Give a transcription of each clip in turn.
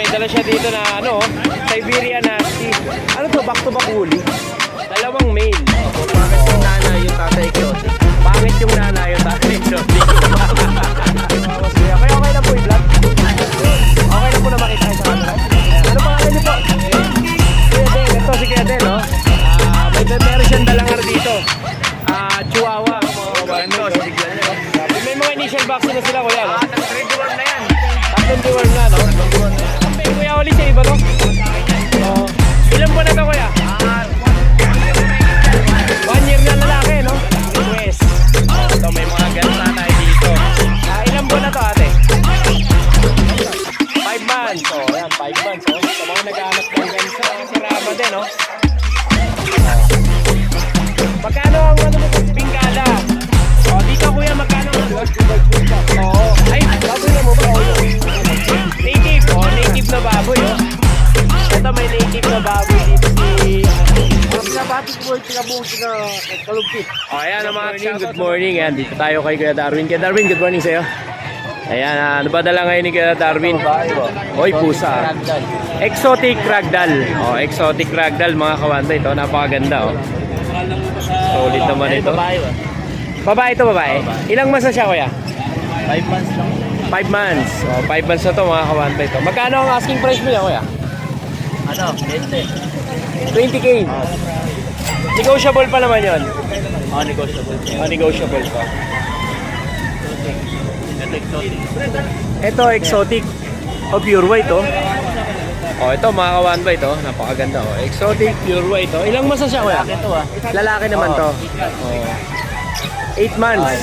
dala siya dito na ano, Siberian Husky. Ano to, back to back woolly? Dalawang male. Pangit yung nanay, yung tatay exotic. Pangit yung nanay, yung tatay exotic. Kaya okay na po i-vlog. Okay na po na makita sa kanila. Ano pangalan niyo po? Kuya Del, ito si Kuya Del, no? Meron siyang dalangar dito. Chihuahua. May mga initial vaccine na sila, kuya, no? Tatlong deworm na yan. Tatlong deworm na, no? May kuya ulit sa iba, no? Ilan po na ito, kuya? 1 year na lalaki, no? Yes. Ito, may mga ganun na tayo dito. Ilan po na ito, ate? 5 months. Ayan, 5 months. Sa mga nag-aanap ng ganun sa Rama din, no? Magkano ang ano mo? Bingkada. Dito kuya, magkano ang ano? Ay, baboy na mo ba? Native. Native na baboy, Ito may native na baboy dito si... Pinabati ko yung pinabuong kalugkit. Ayan ang mga morning, good morning. Ayan, dito tayo kay Kuya Darwin. Kuya Darwin, good morning sa'yo. Ayan, ano ba dala ngayon ni Kuya Darwin? Oy, pusa. Exotic ragdoll. Exotic ragdoll mga kawanda. Ito, napakaganda, Solid naman ito. Babae ito, babae. Ilang months na siya, kuya? 5 months lang. 5 months. 5 months na ito, mga kawanta ito. Magkano ang asking price mo yan, kuya? Ano? 20. 20K. Negotiable pa naman yun. Negotiable. Negotiable pa. Ito exotic. Ito, exotic. Pure white, ito, mga kawanba ito. Napakaganda, Exotic, pure white, Ilang months na siya, kuya? Ito Lalaki naman to. 8 months.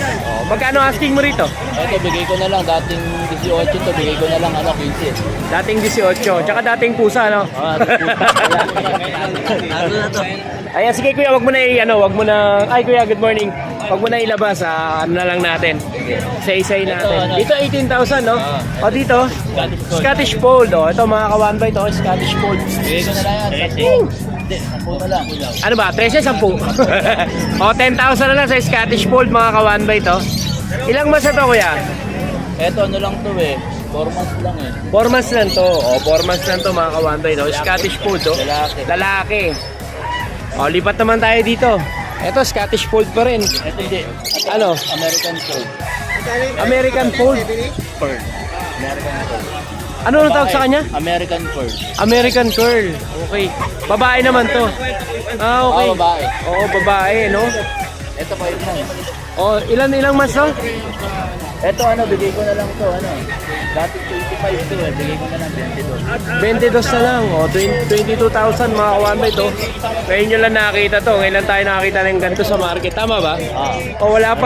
Magkano asking mo rito? Ito, bigay ko na lang. Dating 18 to, bigay ko na lang 15. Dating 18. Tsaka dating pusa, no? Ano na to? Ayan, sige kuya, wag mo na ay kuya, good morning. Wag mo na ilabas, ano na lang natin. Isa-isay natin. Dito 18,000, no? Dito, Scottish Fold, Ito mga kawanba ito, Scottish Fold. Bigay ko na lang yan. Hindi, 10 na lang. Ano ba? 13, 10. 10,000 na lang sa Scottish Fold, mga kawanba ito. Ilang months na to, kuya? Ito, ano lang to 4 months lang 4 months lang to. 4 months lang to, mga kawanba ito. Scottish Fold, Lalaki. Lipat naman tayo dito. Ito, Scottish Fold pa rin. Ito hindi. Ano? American Fold. American Fold. Pearl. American Fold. Ano ang tawag sa kanya? American Pearl. American Curl. Okay. Babae naman to. Okay. Babae. Oo, babae, no? Ito 5 months. Ilang months, no? Ito bigay ko na lang to Dati 25 to bigay ko na lang 22 22. na lang. 22,000 mga kawanba ito. Ngayon nyo lang nakita to. Ngayon lang tayo nakita ng ganito sa market. Tama ba? Wala pa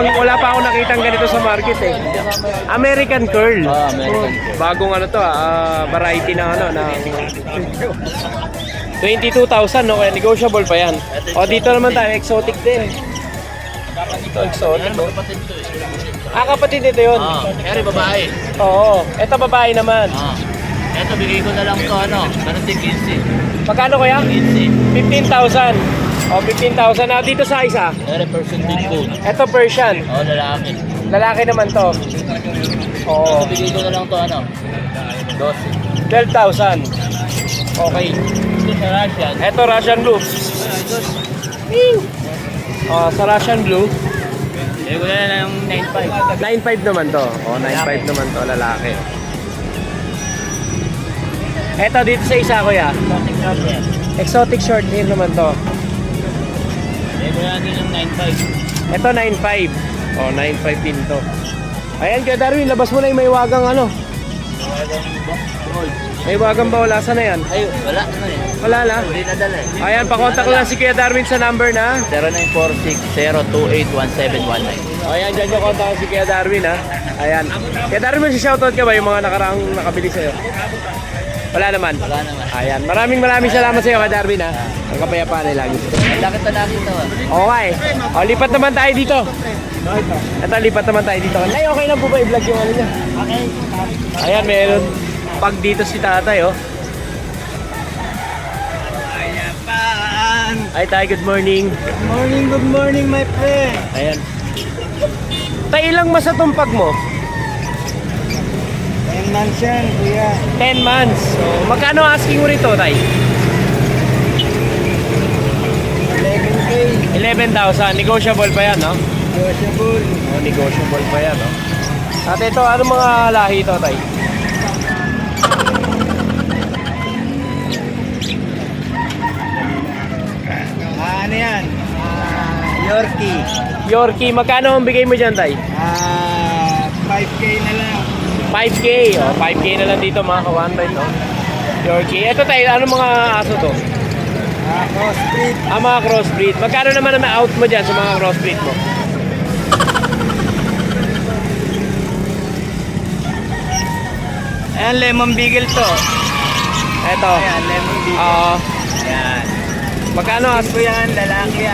ako nakita ng ganito sa market American Curl. American Curl. Bagong variety na na 22,000, no? Kaya negotiable pa yan. Dito naman tayo, exotic din. Ito, exotic, kapatid ito yun. Pero babae. Oo. Ito babae naman. Ito bigay ko na lang to Meron din 15. Magkano kaya? 15. 15,000. 15,000 na dito sa isa. Pero Persian Big Bone. Ito Persian. Lalaki. Lalaki naman to. Ito bigay ko na lang to 12. 12,000. Okay. Ito sa Russian. Ito Russian Blue. Sa Russian Blue. Bigay ko na lang 9.5. 9,500 naman to. 9,500 naman to, lalaki. Ito dito sa isa, kuya. Exotic short hair naman to. Bigay ko na din yung 9.5. Ito 9,500. 9,500 din to. Ayan, Kuya Darwin, labas mo na yung may wagang May wagang ba? Wala sa na yan? Ay, wala na Wala na? Hindi nadala Ayan, pakontak lang si Kuya Darwin sa number na 0946-028-1719. ayan, dyan yung kontak si Kuya Darwin, Ayan. Kuya Darwin, may shoutout ka ba yung mga nakaraang nakabili sa'yo? Wala naman? Wala naman. Ayan, maraming salamat sa'yo, Kuya Darwin, Ang kapayapaan ay lagi. Lakit na nakita Okay. Lipat naman tayo dito. Ito, lipat naman tayo dito. Ay, okay lang po ba i-vlog yung ano niya? Okay. Ayan, meron pag dito si tatay, Ay, tayo, good morning. Good morning, my friend. Ayan. Tay, ilang mas na tong pag mo? Ayun months yan, kuya. 10 months. So, magkano asking mo rito, tay? 11K. 11,000. Negotiable pa yan, no? Negotiable. Oh, negotiable pa yan, no? At ito, ano mga lahi ito, tay? Ano yan? Yorkie. Yorkie, magkano ang bigay mo dyan, tay? 5K na lang. 5K. Oh, 5K na lang dito, mga kawanbay, no? Yorkie. Ito, tay, ano mga aso to? Crossbreed. Mga crossbreed. Magkano naman ang out mo dyan sa mga crossbreed mo? Ayan, lemon beagle to. Ito. Ayan, lemon beagle. Oo. Ayan. Magkano Asking ko yan, lalaki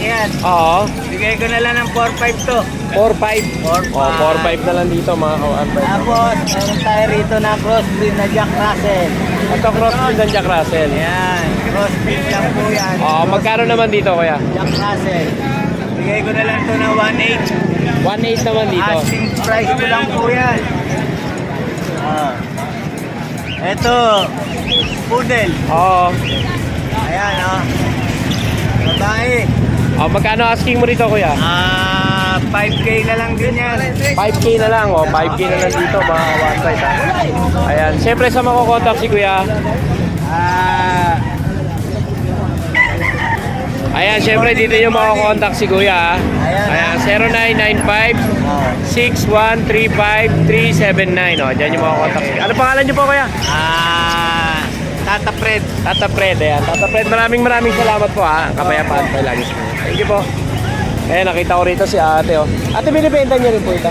yan. Oo. Bigay ko na lang ng 4-5 to. 4-5. 4-5. Oh, 4-5 na lang dito, mga kawanbay. Tapos, meron tayo rito na crossbreed na Jack Russell. Ito crossbreed ng Jack Russell. Ayan, crossbreed lang po yan. Oo, magkano naman dito, kuya? Jack Russell. Bigay ko na lang to na 1.8. 1.8 naman dito. Asking price ko lang po yan. Ito, poodle. Oo. Ayan, babae. Oh, magkano asking mo rito, kuya? 5K na lang din yan. 5K na lang, oh. 5K na lang dito, mga kawanbay, ha? Ayan. Siyempre, sa makukontak si kuya. Ayan, siyempre, dito yung makukontak si kuya, ha? Ayan, 0995-6135-379. Oh, dyan yung makukontak si kuya. Ano pangalan niyo po, kuya? Tata Fred. Tata Fred, ayan. Tata Fred, maraming salamat po, ha. Kapayapaan po lagi sa inyo. Thank you po. Ayan, nakita ko rito si ate, oh. Ate, binibenta niyo rin po ito.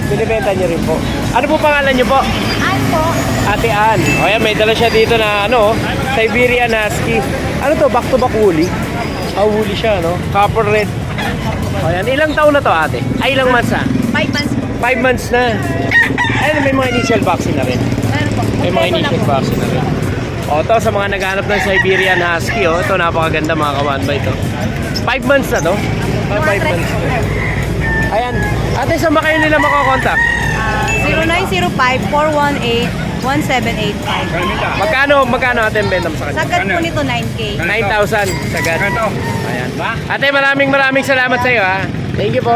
Binibenta niyo rin po. Ano po pangalan niyo po? An po. Ate Ann. O ayan, may dala siya dito na ano, Siberian Husky. Ano to, back to back woolly? Woolly siya, no? Copper red. O ayan, ilang taon na to, ate? Ay, ilang months na? 5 months. 5 months na. Ayun, may mga initial vaccine na rin. Meron po. May mga Kompleto na initial po. vaccine na rin. O, to sa mga naghanap ng Siberian Husky, oh. Ito, napakaganda mga kawan ba ito? 5 months na to? 5 months na. Ayan. Ate, saan ba kayo nila makakontakt? 0905-418-1785. Magkano ate ang benta mo sa kanya? Sagad po nito 9K. 9,000 sagad. Ayan. Ate, maraming salamat sa iyo, ha. Thank you po.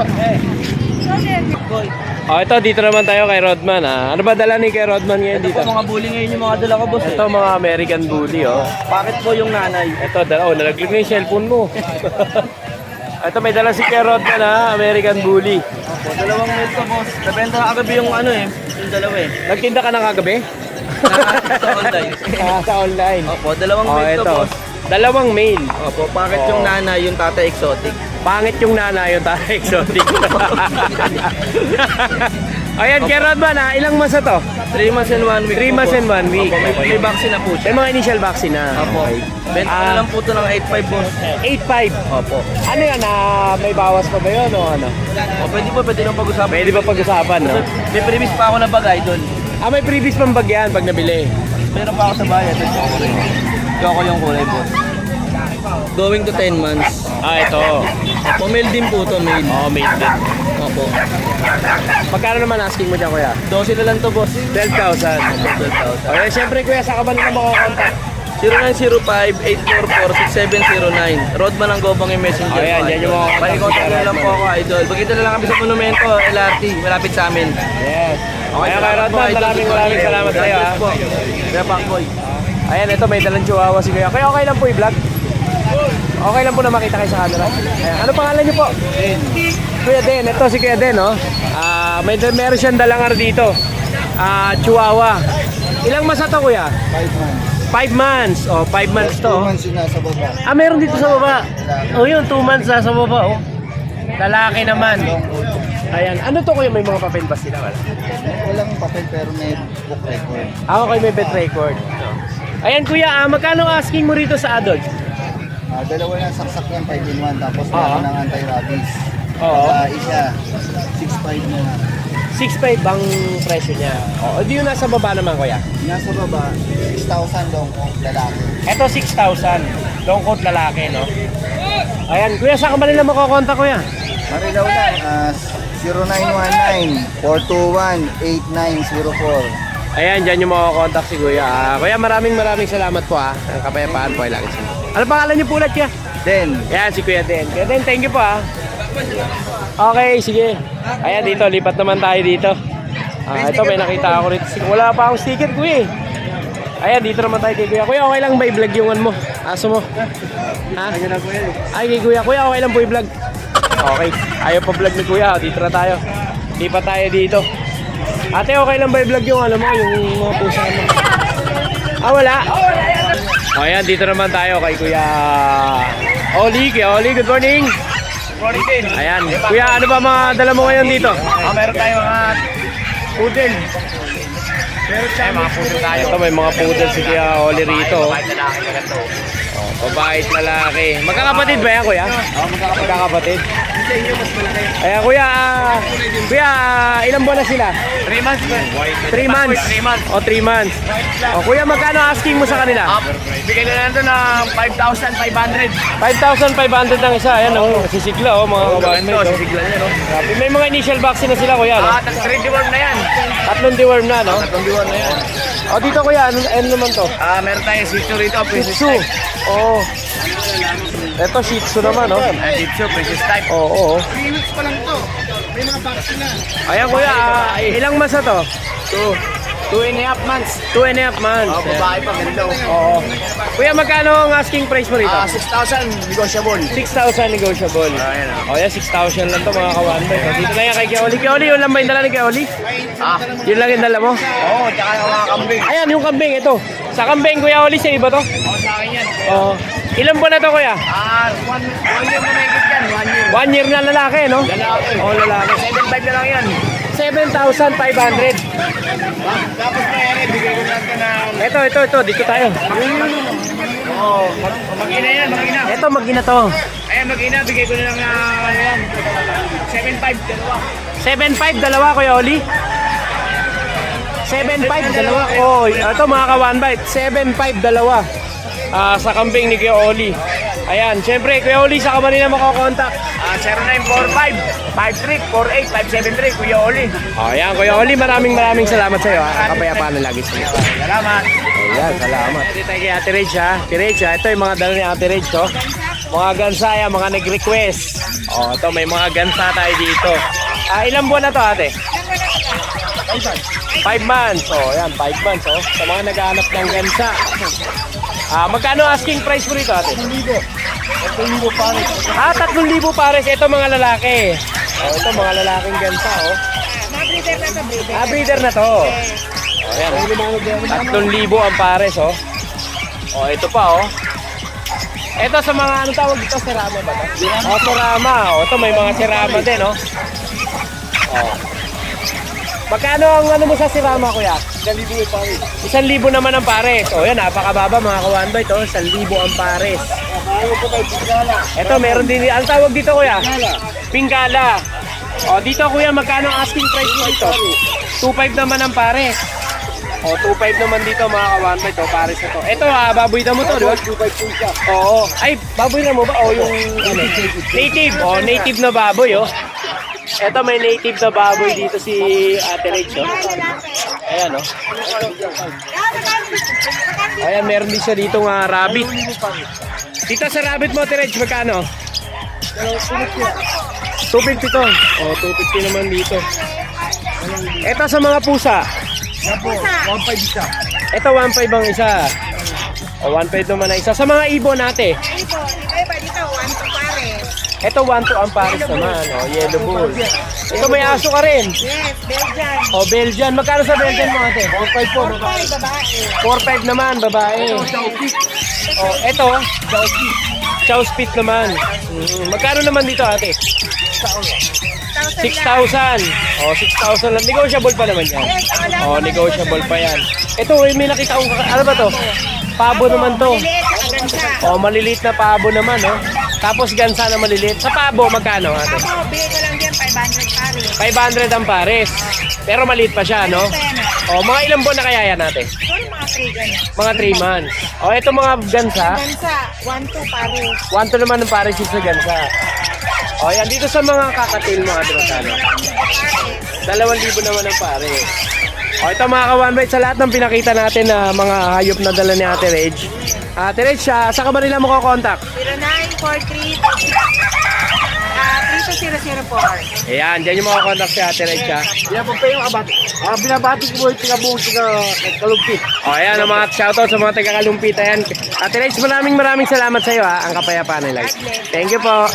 Oh, ito dito naman tayo kay Rodman, ha. Ano ba dala ni kay Rodman ngayon dito? Mga bully ngayon yung mga dala ko, boss. Ito mga American Bully, oh. Bakit po yung nanay? Ito, nalaglag na yung cellphone mo. Ito, may dala si kay Rodman, ha. American Bully. Opo, dalawang mail ko, boss. Nabenta na kagabi yung yung dalawa eh. Nagtinda ka ng kagabi? Sa online. Sa online. Opo, dalawang Oh, mail ko, ito. boss. Dalawang mail. Opo, bakit yung nanay, yung tata exotic? Pangit yung nana yung tayo exotic. Ayan, kay Rodman, ha. Ilang months na to? 3 months and 1 week. 3 months and 1 week. Opo, may vaccine na po May siya. mga initial vaccine na. Opo. Benta ko na lang po ito ng 8.5, boss. 8.5. Opo. Ano yan? May bawas pa ba yun o ano? O, pwede nang pag-usapan. Pwede ba pag-usapan, no? May previous pa ako na bagay doon. May previous pang bagyan pag nabili. Meron pa ako sa bayan. Ito ko yung kulay, boss. Going to 10 months. Ito. Opo, mail din po ito, mail. Made din. Opo. Magkano naman asking mo dyan, kuya? 12 na lang to, boss. 12,000. 12,000. Okay, syempre, kuya, saan ka ba nila makakontakt? 0905-844-6709. Rodman ang gobang yung messenger. Oh, yan, ko, yan yung idol. mga contact Pakikontak si na lang Rodman. po ako, idol. Bagito na lang kami sa Monumento, LRT. Malapit sa amin. Yes. Okay, kay salamat Rodman, po, idol. maraming salamat sa iyo, ha. God bless po. Kaya Pangboy. Ayan, ito, may dalang chihuahua si kuya. Kaya okay lang po i-vlog? Okay lang po na makita kayo sa camera. Ayan, ano pangalan niyo po? Kuya Den. Ito si Kuya Den, no? Meron siyang dalangar dito. Chihuahua. Ilang months na to, kuya? 5 months. 5 months to. 2 months yung nasa baba. Meron dito sa baba. Yun, 2 months na sa baba, oh. Lalaki naman. Ayan. Ano to, kuya? May mga papel ba sila? Wala. Walang papel pero may book record. Okay, may vet record. Ayan, kuya. Magkano asking mo rito sa adult? Dalawa na saksak yan, 5-in-1. Tapos Oo. meron ng anti-rabies. Oo. Isa, 6.5 na lang. 6.5 bang presyo niya? Di yun nasa baba naman, kuya? Nasa baba, 6,000 long lalaki. Ito 6,000. Long coat lalaki, no? Ayan, kuya, saan ka ba nila makakontak, kuya? Marilaw lang, 0919-421-8904. Ayan, dyan yung makakontakt si Kuya. Kuya, maraming salamat po Ang kapayapaan po ay lagi sa Ano pangalan niyo po ulit, Kuya? Then, Ayan, si Kuya Den. Kuya Den, thank you po Okay, sige. Ayan, dito, lipat naman tayo dito. Ito, may nakita ako rito. Wala pa akong sticker, Kuya. Ayan, dito naman tayo kay Kuya. Kuya, okay lang ba i-vlog yung ano mo? Aso mo? Ha? Ay, kay Kuya. Kuya, okay lang po i-vlog. Okay. Ayaw pa vlog ni Kuya. Dito na tayo. Lipat tayo dito. Ate, okay lang ba i-vlog yung ano mo? Yung mga pusa mo? Wala? O, ayan, dito naman tayo kay Kuya Oli. Kuya Oli, good morning. Good morning din. Ayan. Kuya, ano ba mga dala mo ngayon dito? Meron tayong mga poodle. Mga poodle tayo. Ito, may mga poodle si Kuya Oli rito. Babae na laki na ganito. Babae at lalaki. Magkakapatid ba yan, Kuya? Magkakapatid. Sa inyo, mas malaki. Ayan, Kuya. Kuya, ilang buwan na sila? 3 months ba? 3 months. 3 months. O, 3 months. O, Kuya, magkano asking mo sa kanila? Bigay na lang ito ng 5,500. 5,500 ang isa. Ayan, sisigla, mga kabayan mo ito. Sisiglan niya, no? Grabe. May mga initial vaccine na sila, Kuya, no? 3 deworm na yan. 3 deworm na, no? 3 deworm na yan. O, dito, Kuya, ano naman to? Meron tayong Shih Tzu rito, Shih Princess Tzu. type. Oo. Ito, Shih Tzu naman, no? Shih Tzu, Princess type. Oo. 3 weeks pa lang to. May mga vaccine na. Ayan, Kuya, ilang months na to? 2.5 months. 2.5 months. Oh, babae pa, ganda. Oo. Kuya, magkano ang asking price mo rito? 6,000 negotiable. 6,000 negotiable. Ayan, O yan, 6,000 lang to mga kawanbay. So, dito na yan kay Kuya Oli. Kuya Oli, yun lang ba yung dala ni Kuya Oli? Yun lang yung dala mo? Oo, tsaka yung mga kambing. Ayan, yung kambing, ito. Sa kambing, Kuya Oli, sa iba to? Oo, sa akin yan. Oo. Ilan buwan na to, Kuya? 1 year mo na ikot yan, 1 year. 1 year na lalaki, no? Lalaki. Oo, lalaki. 7.5 na lang yan. 7,500. Tapos na yan, bigay ko lang ito ng... Ito. Dito tayo. Oo, mag-ina yan, mag-ina. Ito, mag-ina to. Ayan, mag-ina, bigay ko na lang ng ano yan. 7.5, dalawa. 7,500, dalawa, Kuya Oli. 7,500, dalawa. Oh, ito mga ka-one-bite. 7,500, dalawa. Sa kambing ni Kuya Oli. Ayan, syempre, Kuya Oli, sa kamanina makakontakt. 0945-5348-573, Kuya Oli. Ayan, Kuya Oli, maraming salamat sa iyo. Kapayapaan na lagi sa iyo. Salamat. Ayan, salamat. Dito tayo kay Ate Rage, ha. Ate Rage, ha. Ito yung mga dala ni Ate Rage, to. Mga gansa yan, mga nag-request. Ito, may mga gansa tayo dito. Ilang buwan na to, ate? 5 months. Ayan, 5 months, sa mga naghahanap ng gansa. Magkano asking price mo rito, ate? 3,000 pares. 3,000 pares. Ito mga lalaki. Ito mga lalaking gansa, Breeder na to, breeder. breeder na to. Ayan, 3,000 ang pares, ito pa, Ito sa mga, ano tawag dito? Serama ba to? Serama. Ito may mga serama din, Magkano ang ano mo sa serama, Kuya? 1,000 pares. 1,000 naman ang pares. Yan, napakababa mga kawanbay to. 1,000 ang pares. Ayaw ko kay Pigala. Ito, meron din. Ang tawag dito, Kuya? Pingala. Dito, Kuya, magkano ang asking price mo ito? 2,500 naman ang pares. 2,500 naman dito mga kawanbay to. Pares na to. Ito, baboy na mo to, di ba? 2,500 siya. Oo. Ay, baboy na mo ba? Yung ano? Native. Native na baboy, Ito, may native na baboy dito si Ate Rage, Ayan, Ayan, meron din siya dito nga rabbit. Dito sa rabbit mo, Ate Rage, magkano? 250 to. 250 naman dito. Ito sa mga pusa. Yan po, 1,500 isa. Ito, 1,500 ang isa. 1,500 naman ang isa. Sa mga ibon natin. Ito, iba dito, 1 to pares. Ito, 1,200 ang pares naman. Yellow bull. Ito, may aso ka rin. Yes, Belgian. Belgian. Magkano sa Belgian mo, ate? 4,500 po. 4-5 babae. 4,500 naman, babae. Ito, chow spit naman. Magkano naman dito, ate? 6,000. 6,000 lang. Negotiable pa naman yan. Negotiable pa yan. Ito, may nakita kong, ano ba to? Pabo naman to. Maliit, gansa. Maliliit na pabo naman, Tapos gansa na maliliit. Sa pabo, magkano, ate? Ako, bigay ko lang yan, 500 pares. 500 ang pares. Pero maliit pa siya, no? Mga ilang buwan na kaya yan, ate? Sorry, mga 3 ganyan. Mga 3 months. Ito mga gansa. Gansa, 1 to pares. 1,200 naman ang pares yung sa gansa. Yan, dito sa mga kakatil mo, ate, magkano? 2,000 naman ang pares. O ito mga ka-one bite, sa lahat ng pinakita natin na mga hayop na dala ni Ate Reg. Ate Reg, saan ka ba nila mo ko-contact? 0943-3204. Ayan, dyan yung mga contact si Ate Reg ha. Yan po pa yung abati. Binabati ko mo yung pinabungsi ka kalumpit. O ayan, ang mga shoutout sa mga taga-Kalumpit. Ayan. Ate Reg, maraming salamat sa iyo ha. Ang kapayapaan nila. Thank you po.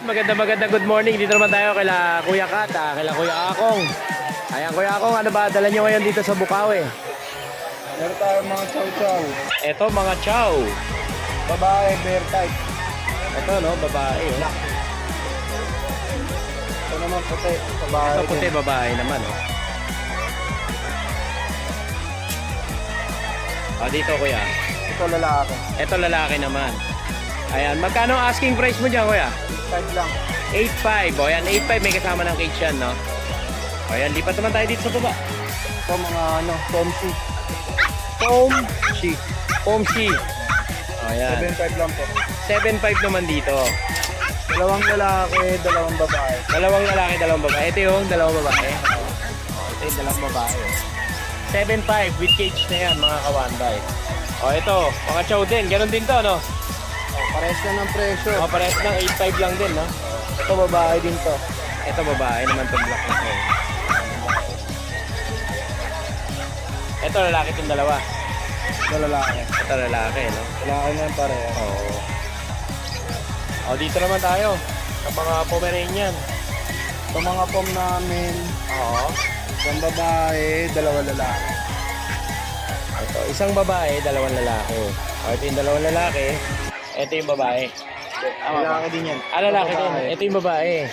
Maganda good morning. Dito naman tayo kila Kuya Kat, kila Kuya Akong. Ayan, Kuya Akong, ano ba dala nyo ngayon dito sa Bukawi? Meron tayo mga chow-chow. Ito mga chow. Babae, bear type. Ito no, babae. Oh. Ito naman puti. Babae. Ito puti babae naman oh. O dito Kuya. Ito lalaki. Ito lalaki naman. Ayan, magkano ang asking price mo dyan Kuya? Type lang. 8.5. O yan, 8.5 may kasama ng cage yan no. O yan, lipat naman tayo dito sa baba. Ito mga Tomsi. Pomshi. O yan. 7.5 lang po. 7.5 naman dito. Dalawang lalaki, dalawang babae. Dalawang lalaki, dalawang babae. Ito yung dalawang babae. Ito yung dalawang babae. 7.5 with cage na yan mga kawanbay. O ito, mga chow din. Ganon din to, no? Pares na ng presyo. O, parehas ng 8.5 lang din, no? Ito babae din to. Ito babae naman itong black na to. Ito lalaki itong dalawa. Ito lalaki. Ito lalaki, no? Lalaki na yan pareho. Oo. O, dito naman tayo. Sa mga Pomeranian. Ito mga pom namin. Oo. Isang babae, dalawa lalaki. Ito, isang babae, dalawang lalaki. O, ito yung dalawang lalaki. Ito yung babae. Lalaki din yan. Ah, lalaki din. Ito yung babae.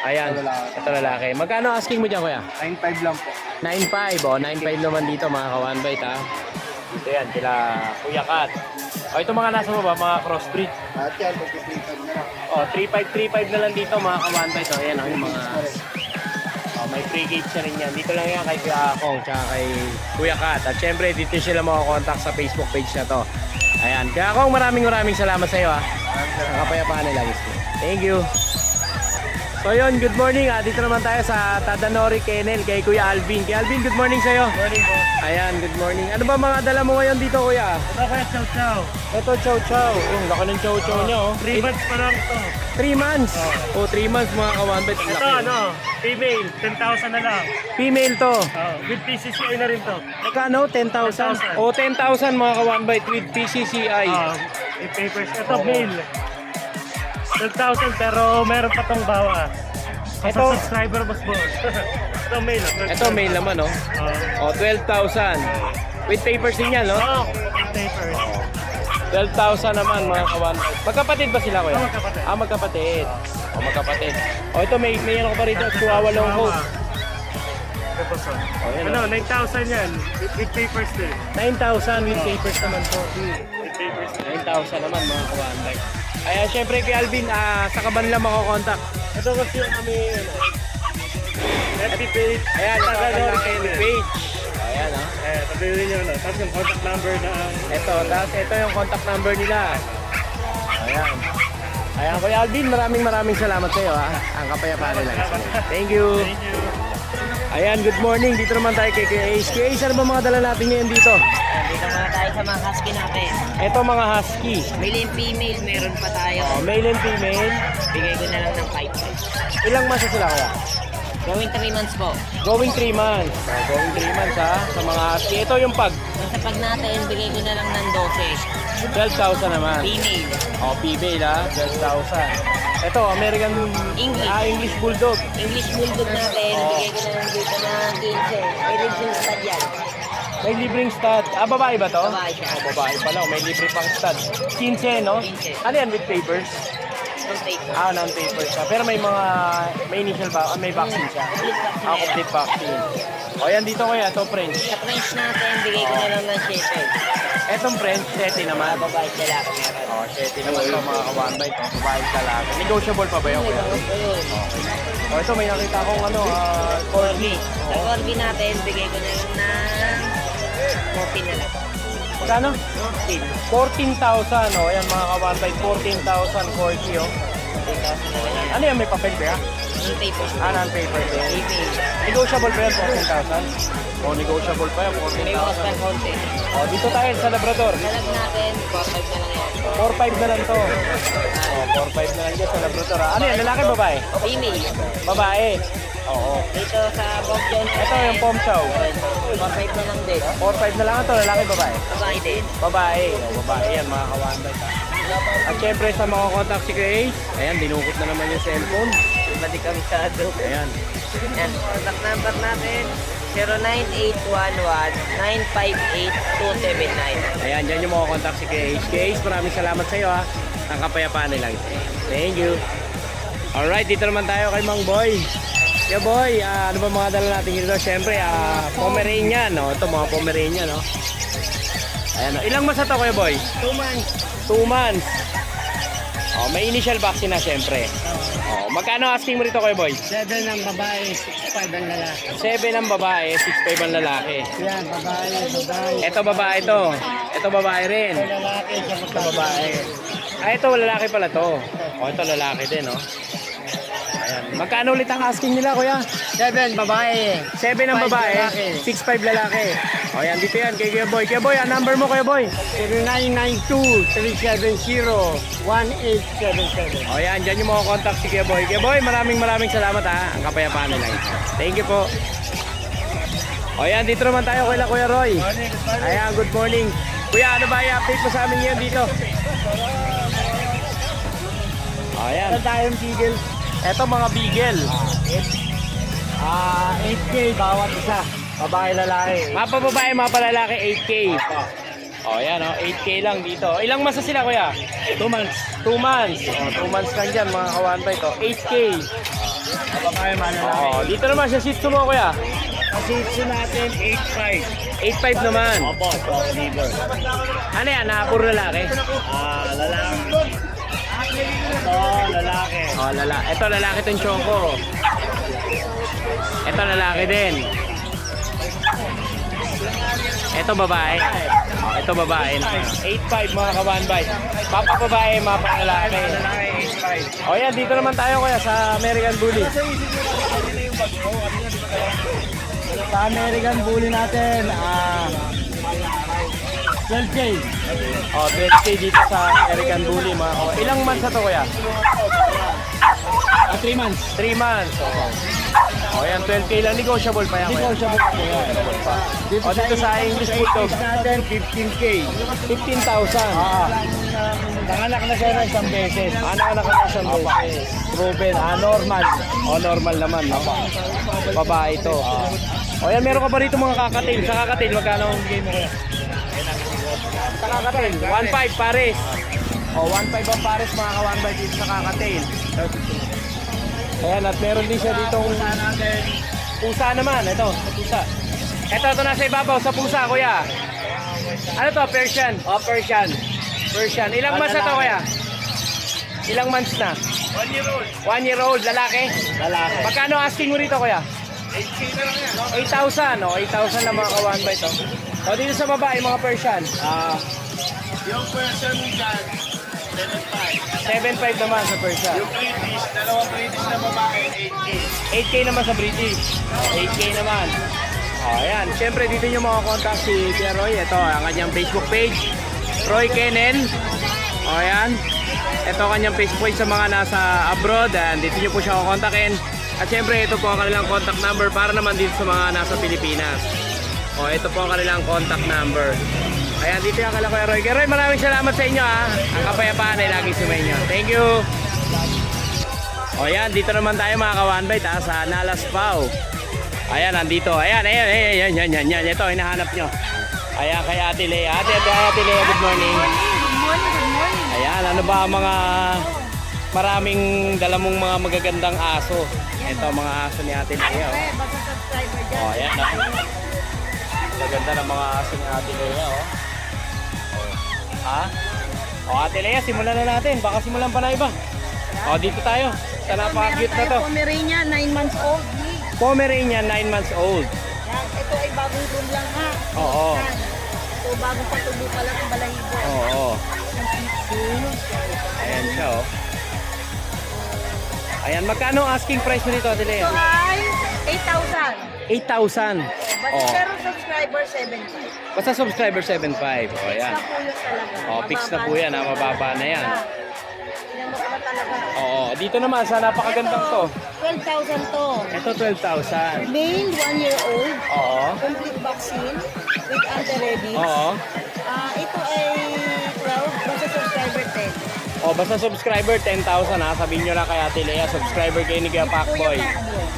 Ayan. Ito lalaki. Ito lalaki. Magkano asking mo dyan, kuya? 9.5 lang po. 9.5. O, 9.5 naman dito, mga ka-one bite, ha? Ito yan, sila Kuya Kat. O, ito mga nasa baba, mga crossbreed. At yan, pagkipitan na. O, 3.5 na lang dito, mga ka-one bite. O, ayan, o, yung mga... O, may free gauge na rin yan. Dito lang yan kay Kuya Akong, tsaka kay Kuya Kat. At syempre, dito sila makakontakt sa Facebook page na to. Ayan. Kaya Akong, maraming salamat sa iyo, ha? Ang kapayapaan nila, gusto. Thank you. So yun, good morning. Dito naman tayo sa Tadanori Kennel kay Kuya Alvin. Kuya Alvin, good morning sa'yo. Good morning po. Ayan, good morning. Ano ba mga dala mo ngayon dito, Kuya? Ito kaya chow-chow. Ito, chow-chow. Yung laki ng chow-chow niya, oh. 3 months pa lang ito. 3 months? Oh, 3 months mga ka-one-bite. Ito female, 10,000 na lang. Female to. With PCCI na rin to. Magkano? 10,000? Oh, 10,000 mga ka-one-bite with PCCI. May papers. Ito male. 12,000 pero meron pa tong bawas. Ito- Sa subscriber mas boss. Ito male. Ito, male naman, oh. Oh, 12,000. With papers din yan, no? Papers. 12,000 naman mga ka-one-bite. Magkapatid ba sila, Kuya? Magkapatid. Magkapatid. Oh, magkapatid. Oh, ito may ano ko pa rito, Chihuahua long coat. Oh, yan, Ano, 9,000 yan. With papers din. 9,000 with papers naman po. With papers. 9,000 naman mga kawanbay. Ayan, syempre kay Alvin, sa kaban lang makokontakt. Ito kasi yung aming FB page. Ayan, yung Tadanori kanilang Kennel. page. Ayan, ha. Tabihin nyo na. Tapos yung contact number na Ito, tapos ito yung contact number nila. Ayan. Ayan, Kuya Alvin, maraming salamat sa iyo, ha. Ang kapayapaan nila. Thank you. Thank you. Ayan, good morning. Dito naman tayo kay Ace. Kay Ace, ano ba mga dala natin ngayon dito? Dito muna tayo sa mga husky natin. Ito mga husky. Male and female, meron pa tayo. Oh, male and female. Bigay ko na lang ng 5. Ilang months na sila, Kuya? Gawing 3 months po. Going 3 months. Oh, going 3 months, ha. Sa mga husky. Ito yung pag. Sa pag natin, bigay ko na lang ng 12. 12,000 naman. Female. Oh, female, ha. 12,000. Ito, American English. English Bulldog. English Bulldog natin, bigay ko na lang dito ng 15. May rin stud yan. May libreng stud. Ah, babae ba to? Babae siya. Oh, babae pala. May libre pang stud. 15, no? 15. Ano yan with papers? Don't take. Ah, non-papers siya. Pero may mga, may initial ba? May vaccine siya. Ah, complete vaccine. O, yan dito kaya. Ito, French. Sa French natin, bigay ko na lang ng 7. Etong French, 7 naman. Babae at lalaki meron. Oh, 7 naman ito mga ka-one bite. Oh, babae talaga. Negotiable pa ba yun? Kuya? Oh, ito may nakita akong ano, corgi. Sa corgi natin, bigay ko na lang ng 14 na lang. Magkano? 14. 14,000. Oh, ayan mga ka-one bite. 14,000 corgi, oh. Ano yan? May papel ba? Non-papers. Ah, non-paper din. Female. Negotiable pa yan, 14,000. O, negotiable pa yan, May bawas 14,000. ng konti. O, dito tayo sa Labrador. Dalag natin, 4-5 na lang yan. 4,500 na lang to. O, 4,500 na lang dyan sa Labrador. Ano yan, lalaki babae? Female. Babae. Oo. Dito sa Bob Jones. Ito yung Pom Chow. 4-5 na lang din. 4,500 na lang ito, lalaki babae. Babae din. Babae. O, babae yan, mga kawanbay. At syempre sa mga contact si Kuya Ace, ayan, dinukot na naman yung cellphone. Iba di kami masyado. Ayan. Yan, contact number natin, 09811958-279. Ayan, dyan yung mga contact si Kuya Ace. Kuya Ace, maraming salamat sa iyo ha. Ang kapayapaan nila. Thank you. Alright, dito naman tayo kay Mang Boy. Kuya Boy, ano ba mga dala natin dito? Siyempre, Pomeranian. No? Ito mga Pomeranian. No? Ayan, ilang months na to Kuya Boy? 2 months. 2 months. Oh, may initial vaccine na siyempre. Oh, magkano asking mo rito Kuya Boy? 7 ang babae, 6'5 ang lalaki. 7 ang babae, 6'5 ang lalaki. Yan, babae, babae. Ito babae to. Ito babae rin. Lalaki, sa Ito babae. Ito lalaki pala to. Oh, ito lalaki din, no? Ayan. Magkano ulit ang asking nila, Kuya? 7 babae. 7 ang 5 babae, lalaki. 6'5 lalaki. O, yan, dito yan, kay Kuya Boy. Kuya Boy, ang number mo, Kuya Boy? 0992-370-1877. O, yan, dyan yung mga contact si Kuya Boy. Kuya Boy, maraming salamat, ha. Ang kapayapaan nila. Thank you po. O, yan, dito naman tayo kay Kuya Roy. Ayan, good morning. Kuya, ano ba i-update mo sa amin ngayon dito? O, yan. Ito tayong tigil. Eto mga beagle. 8K bawat isa. Babae, lalaki. Mapa babae, mapa lalaki, 8K. O, yan, 8K lang dito. Ilang months na sila, Kuya? 2 months. 2 months. O, 2 months lang dyan, mga kawanbay to. 8K. Babae, malalaki. O, dito naman sa Shih Tzu mo, Kuya. Kasi ito natin 8.5. 8.5 naman. Opo, liver. Ano yan, puro lalaki? Lalaki. Ito, lalaki. O, ito lalaki tong Choco. Ito lalaki din. Ito babae. O, ito babae. 8.5 mga kawanbay. Papa babae, mapa lalaki. Lalaki, 8.5. O yan, dito naman tayo Kuya sa American Bully. Sa American Bully natin, 12K. O, 12K dito sa American Bully mga kawanbay. Ilang months na to Kuya? 3 months. 3 months. O yan, 12K lang. Negotiable pa yan Kuya. Negotiable po yan. O dito sa English Bulldog, natin, 15K. 15,000. Nanganak na siya ng isang beses. Anak ka na siyang beses. Proven, normal. O, normal naman, no? Babae ito. O, yan, meron ka pa rito mga kakatil. Sa kakatil, magkano ang bigay mo kaya? Sa kakatil, 1.5 pares. O, 1.5 ang pares, mga ka-1 dito sa kakatil. Ayan, at meron din siya ditong pusa naman. Ito, sa pusa. Ito nasa ibabaw, sa pusa, kuya. Ano to, Persian? O, Persian. Persian. Ilang months na to, kuya? Ilang months na? 1 year old. 1 year old, lalaki? Lalaki. Magkano asking mo rito, kuya? 8K na lang yan. 8,000, no? 8,000 lang mga ka-1 by to. O, dito sa babae, mga Persian. Yung person dyan, 7.5. 7.5 naman sa Persian. Yung British, dalawang British na babae, 8K. 8K naman sa British. 8K naman. O, ayan. Siyempre, dito yung mga contact si Kuya Roy. Ito, ang kanyang Facebook page. Roy Kenen. O, ayan. Ito ang kanyang Facebook page sa mga nasa abroad. And dito nyo po siya kukontakin. At siyempre, ito po ang kanilang contact number para naman dito sa mga nasa Pilipinas. O, ito po ang kanilang contact number. Ayan, dito yung kala Kuya Roy. Kuya Roy, maraming salamat sa inyo ha. Ang kapayapaan ay laging sumainyo. Thank you. O yan, dito naman tayo mga ka-1 Bite sa Nalas Pau. Ayan, nandito. Ayan. Ito, hinahanap nyo. Ayan, kay Ate Lea. Ate Lea, good morning. Good morning. Ayan, ano ba ang mga maraming dala mong mga magagandang aso? Ito, mga aso ni Ate Lea. Okay, basta subscriber dyan. O, ayan na. Maganda ng mga aso ni Ate Lea, oh. Ha? O, Ate Lea, simulan na natin. Baka simulan pa na iba. O, dito tayo. Sa napaka-cute na to. Pomeranian, 9 months old. Pomeranian, 9 months old. Yan, ito ay bagong room lang ha. Oo. Yan. Ito bagong patubo pa lang ang balahibo. Oo. Ayan siya, oh. Ayan, magkano ang asking price mo dito, Ate Lea? Ito ay 8,000. 8,000. Basta Oh. pero subscriber 7.5. Basta subscriber 7.5. O, Fix yan. na po yun talaga. Oh, fix na po yan, mababa na yan. Tingnan mo ba talaga? Oo, dito naman sa napakagandang to. 12,000 to. Ito 12,000. Male, 1 year old. Oo. Complete vaccine with anti-rabies. Oo. Ito ay 12, basta subscriber 10. O, basta subscriber 10,000 ha. Sabihin nyo na kay Ate Lea, subscriber kayo ni Kuya Pacboy.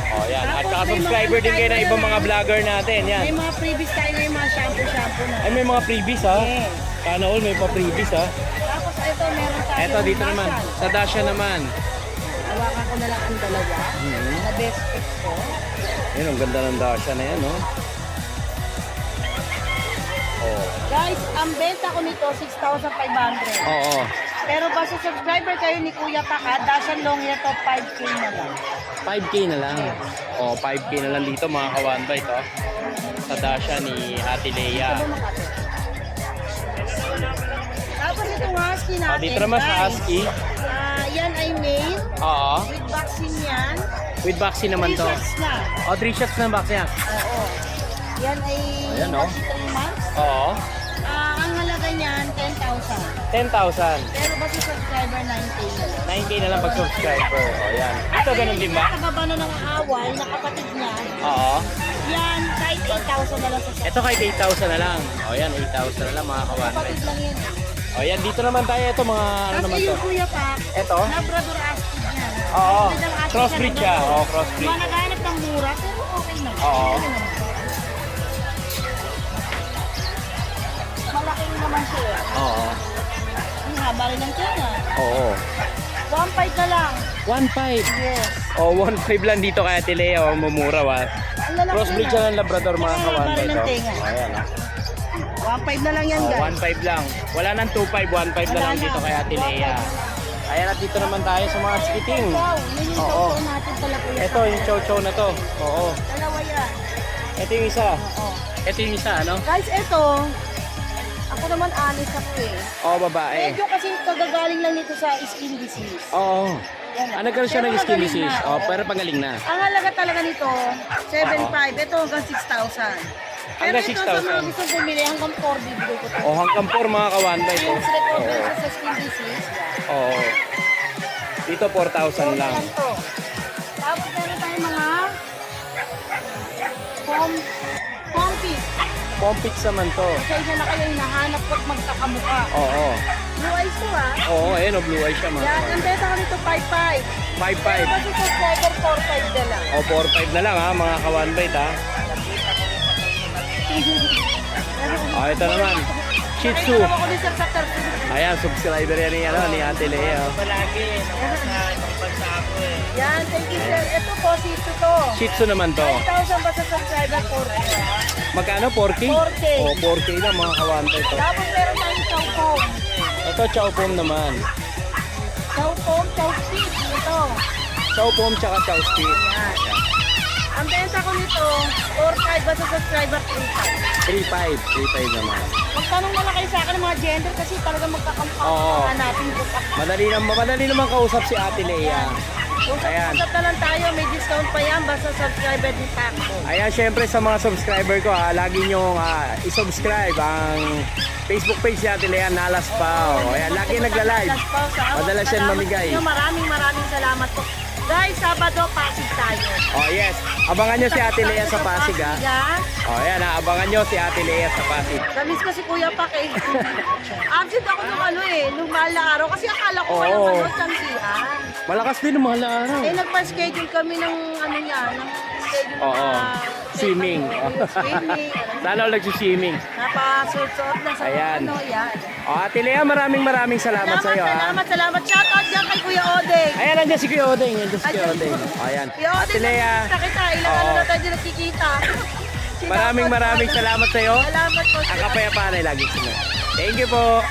O, yan. At saka subscriber din kayo ng ibang mga vlogger natin. Yan. May mga freebies tayo na yung mga shampoo na. Ay, may mga freebies ha. Yes. Sana all may pa freebies ha. Tapos ito, meron tayo. Eto, dito naman. Sa Dasha naman. Hawakan ko na lang ang dalawa. Na best fit ko. Yan, ang ganda ng Dasha na yan, no? Oh. Guys, ang benta ko nito, 6,500. Oo. Pero basta subscriber kayo ni Kuya Pakat, Dashan long hair to 5K na lang. 5K na lang. O, 5K na lang dito mga kawanba ito. Sa Dasha ni Ate Lea. Ano makati? Tapos itong husky O, natin, dito naman sa guys. Husky. Yan ay male. Oo. With vaccine yan. With vaccine naman 3 to. shots na. O, 3 shots na vaccine. Oo. Yan ay Ayan, no? 3 months. Oo. Ang halaga niyan, 10,000. 10,000. Pero basta subscriber, 9K na lang. 9K na lang pag subscriber. O, yan. Ito, ganun din ba? Sa baba na ng awal, na kapatid niya, Oo. yan, kahit 8,000 na lang sa Ito kahit 8,000 na lang. O, yan. 8,000 na lang mga kawanba. kapatid lang yan. O, yan. Dito naman tayo. Ito mga ano Tapos naman to. yung kuya pa, Ito. Labrador Astig yan. Oo. Hybrid ang Astig Crossbreed na siya. Labrador. Oo, crossbreed. Mga naghahanap ng mura, pero okay na. Oo. Okay naman. Malaki rin naman siya. Oo. Ang haba rin ng tiyan ah. Oo. 1.5 na lang. 1.5. Yes. O, 1.5 lang dito kay Ate Lea. O, mamura wa. Ang lalaki Crossbreed na. siya ng Labrador mga Kaya kawanba haba rin ito. ng tenga. O, yan ha. 1.5 na lang yan O, guys. 1.5 lang. Wala nang 2.5. 1.5 na Wala lang na. dito kay Ate Lea. Ayan at dito naman tayo sa mga skiting. Wow, yun yung Oo. totoo natin pala kuya. Ito, yung chow-chow na to. Oo. Dalawa yan. Ito yung isa. Oo. Ito yung isa, ano? Guys, ito, ako naman honest ako eh. Oo, babae. Medyo kasi kagagaling lang nito sa skin disease. Oo. Yan. Ah, nagkaroon siya Pero ng skin magaling disease. na. Oo, pero pagaling na. Ang halaga talaga nito, 7.5. Ito hanggang 6,000. Pero Hanggang ito sa mga 6,000. gusto bumili, hanggang 4 bibigay ko to. O, hanggang 4 mga kawanba ito. Since recover Oo. siya sa skin disease, yan. Oo. Dito 4,000 lang. Yan to. Tapos meron tayong mga Pompis. Pompix naman to. Sa isa na kayo hinahanap ko't magkakamukha. Oo. Blue eyes to ha. Oo, ayun o, blue eyes siya mga Yan, ang kawanba. beta ko nito 5.5. 5.5. Kasi subscriber 4.5 na lang. O, 4.5 na lang ha, mga kawanbait ha. O, ito naman. Shih Tzu. Nakita naman ko ni Sir sa Turkey. Ayan, subscriber yan ni, ano, ni Ate Lea. oh. Yan, thank you sir. Ito po, Shih Tzu to. Shih Tzu naman to. 5,000 ba sa subscriber 4K? Magkano? 4K? 4K. O, 4K lang mga kawanbait ito. Tapos meron tayong chow pom. Ito, chow pom naman. Chow pom, chow speed. Ito. Chow pom tsaka chow speed. Yan. Ang benta ko nito, 4.5 ba sa subscriber 3.5. 3.5. 3.5 naman. Magtanong na lang kayo sa akin ng mga gender kasi talagang magkakamukha Oo. natin po. Madali naman kausap si Ate Lea. Ayan. Usap na lang tayo, may discount pa yan basta subscriber ni Paco. Ayan, syempre sa mga subscriber ko, lagi nyong isubscribe ang Facebook page ni Ate Lea, Nalas Pao. Ayan, lagi nagla-live. Madalas yan mamigay. Maraming salamat po. Guys, Sabado, Pasig tayo. Oh, yes. Abangan nyo si Ate Lea sa Pasig, ha? Oh, ayan, abangan nyo si Ate Lea sa Pasig. Namiss ko si Kuya Pac eh. Absent ako nung nung mahal na araw kasi akala ko Oo. kayo tansihan. Malakas din ang mahal na araw. Eh, nagpa-schedule kami ng niya, ng schedule Oo. Swimming. Swimming. Sana all nagsuswimming. Napasuot-suot na sa Ayan. yan. Oh, Ate Lea, maraming salamat sa iyo, ha? Salamat. Shout out dyan kay Kuya Odeng. Ayan, nandiyan si Kuya Odeng. Nandiyan si Kuya Odeng. Oh, ayan. Kuya Ate Odeng, Lea, nakikita kita. Ilang Oo. ano na tayo nakikita. maraming salamat sa iyo. Salamat po. Ang kapayapaan ay lagi sila. Thank you po.